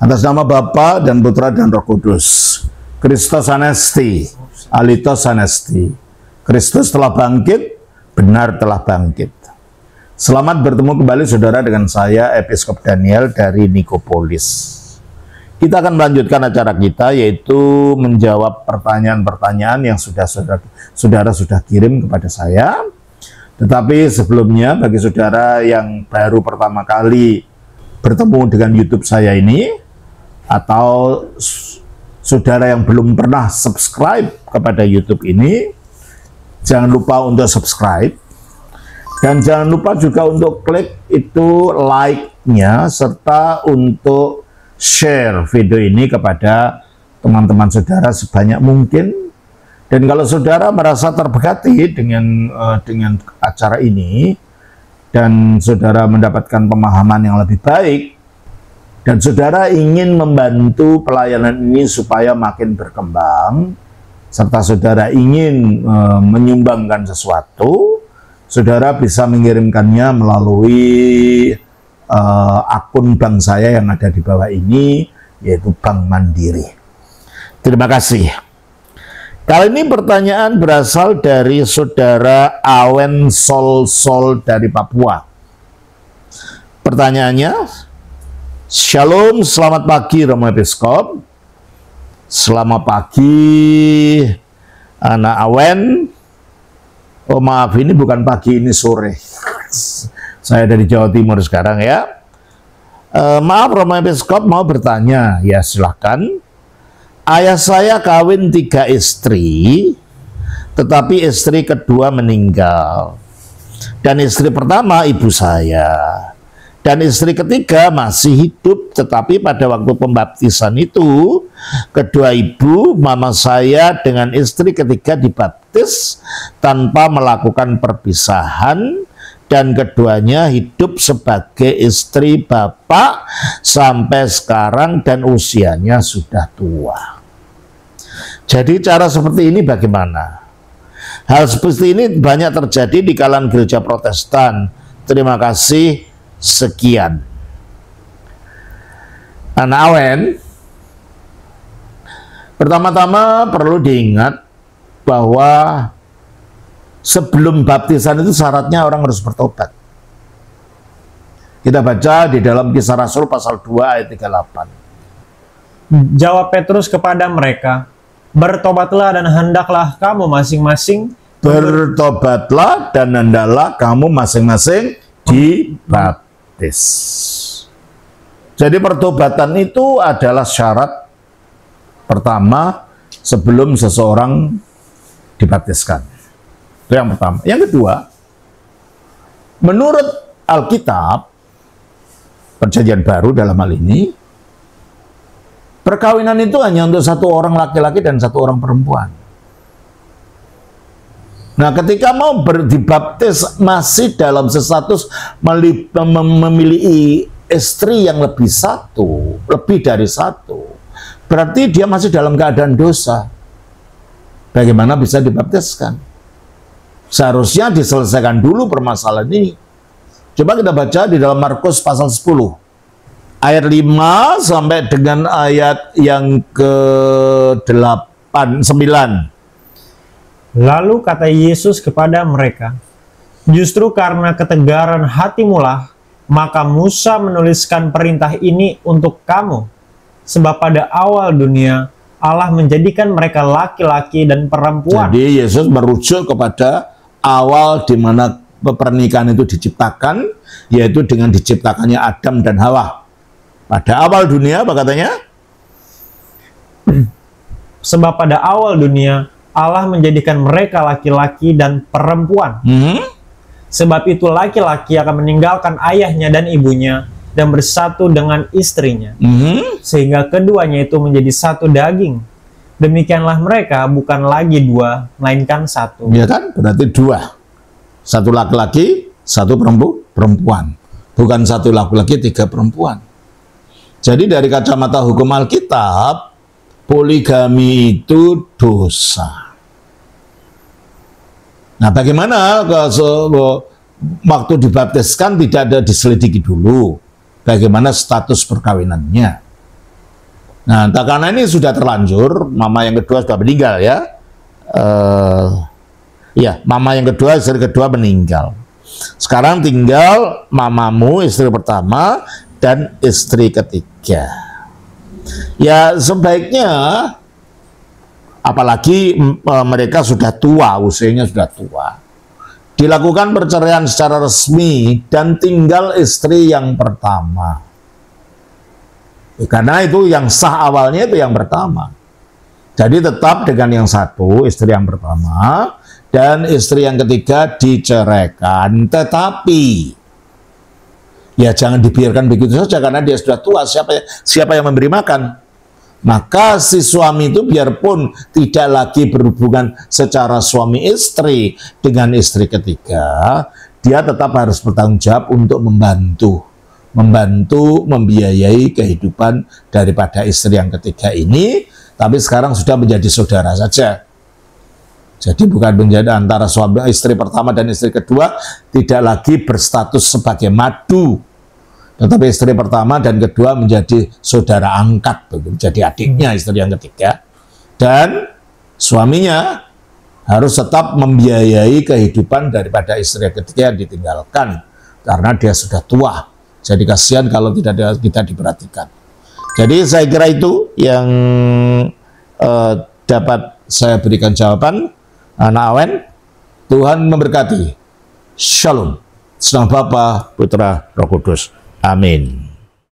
Atas nama Bapa dan Putra dan Roh Kudus. Kristus Anesti, Alitos Anesti. Kristus telah bangkit, benar telah bangkit. Selamat bertemu kembali saudara dengan saya, Episkop Daniel dari Nikopolis. Kita akan melanjutkan acara kita, yaitu menjawab pertanyaan-pertanyaan yang saudara sudah kirim kepada saya. Tetapi sebelumnya, bagi saudara yang baru pertama kali bertemu dengan YouTube saya ini, atau saudara yang belum pernah subscribe kepada YouTube ini, jangan lupa untuk subscribe. Dan jangan lupa juga untuk klik itu like-nya, serta untuk share video ini kepada teman-teman saudara sebanyak mungkin. Dan kalau saudara merasa terberkati dengan acara ini, dan saudara mendapatkan pemahaman yang lebih baik, dan saudara ingin membantu pelayanan ini supaya makin berkembang, serta saudara ingin menyumbangkan sesuatu, saudara bisa mengirimkannya melalui akun bank saya yang ada di bawah ini, yaitu Bank Mandiri. Terima kasih. Kali ini pertanyaan berasal dari saudara Awen Sol dari Papua. Pertanyaannya, Shalom, selamat pagi Romo Episkop. Selamat pagi anak Awen. Oh maaf, ini bukan pagi, ini sore. Saya dari Jawa Timur sekarang ya. Maaf Romo Episkop, mau bertanya. Ya silakan. Ayah saya kawin 3 istri, tetapi istri kedua meninggal. Dan istri pertama ibu saya. Dan istri ketiga masih hidup, tetapi pada waktu pembaptisan itu, kedua ibu, mama saya dengan istri ketiga dibaptis tanpa melakukan perpisahan, dan keduanya hidup sebagai istri bapak sampai sekarang dan usianya sudah tua. Jadi cara seperti ini bagaimana? Hal seperti ini banyak terjadi di kalangan gereja Protestan. Terima kasih. Sekian. Anak Awen, pertama-tama perlu diingat bahwa sebelum baptisan itu syaratnya orang harus bertobat. Kita baca di dalam Kisah Rasul pasal 2 ayat 38. Jawab Petrus kepada mereka, bertobatlah dan hendaklah kamu masing-masing bertobatlah dan hendaklah kamu masing-masing dibaptis. Jadi pertobatan itu adalah syarat pertama sebelum seseorang dibaptiskan. Itu yang pertama. Yang kedua, menurut Alkitab, Perjanjian Baru dalam hal ini, perkawinan itu hanya untuk satu orang laki-laki dan satu orang perempuan. Nah, ketika mau dibaptis masih dalam status memiliki istri yang lebih dari satu, berarti dia masih dalam keadaan dosa. Bagaimana bisa dibaptiskan? Seharusnya diselesaikan dulu permasalahan ini. Coba kita baca di dalam Markus pasal 10. Ayat 5 sampai dengan ayat yang ke-9. Lalu kata Yesus kepada mereka, justru karena ketegaran hatimulah, maka Musa menuliskan perintah ini untuk kamu. Sebab pada awal dunia, Allah menjadikan mereka laki-laki dan perempuan. Jadi Yesus merujuk kepada awal di mana pernikahan itu diciptakan, yaitu dengan diciptakannya Adam dan Hawa. Pada awal dunia, apa katanya? Sebab pada awal dunia, Allah menjadikan mereka laki-laki dan perempuan. Sebab itu laki-laki akan meninggalkan ayahnya dan ibunya dan bersatu dengan istrinya. Sehingga keduanya itu menjadi satu daging. Demikianlah mereka bukan lagi dua, melainkan satu. Ya kan? Berarti dua. Satu laki-laki, satu perempuan. Bukan satu laki-laki, 3 perempuan. Jadi dari kacamata hukum Alkitab, poligami itu dosa. Nah, bagaimana waktu dibaptiskan tidak ada diselidiki dulu bagaimana status perkawinannya? Nah, karena ini sudah terlanjur, mama yang kedua sudah meninggal ya. Ya, mama yang kedua, istri kedua meninggal. Sekarang tinggal mamamu, istri pertama, dan istri ketiga. Ya, sebaiknya, apalagi mereka sudah tua, usianya sudah tua, dilakukan perceraian secara resmi dan tinggal istri yang pertama. Karena itu yang sah awalnya itu yang pertama. Jadi tetap dengan yang satu, istri yang pertama, dan istri yang ketiga diceraikan. Tetapi ya jangan dibiarkan begitu saja karena dia sudah tua. Siapa yang memberi makan? Maka si suami itu biarpun tidak lagi berhubungan secara suami istri dengan istri ketiga, dia tetap harus bertanggung jawab untuk membantu membiayai kehidupan daripada istri yang ketiga ini, tapi sekarang sudah menjadi saudara saja. Jadi bukan menjadi antara suami istri pertama dan istri kedua, tidak lagi berstatus sebagai madu, tetapi istri pertama dan kedua menjadi saudara angkat, menjadi adiknya istri yang ketiga, dan suaminya harus tetap membiayai kehidupan daripada istri yang ketiga yang ditinggalkan karena dia sudah tua. Jadi kasihan kalau tidak kita diperhatikan. Jadi saya kira itu yang dapat saya berikan jawaban. Anak Awen, Tuhan memberkati. Shalom. Senang Bapa, Putra, Roh Kudus. Amin.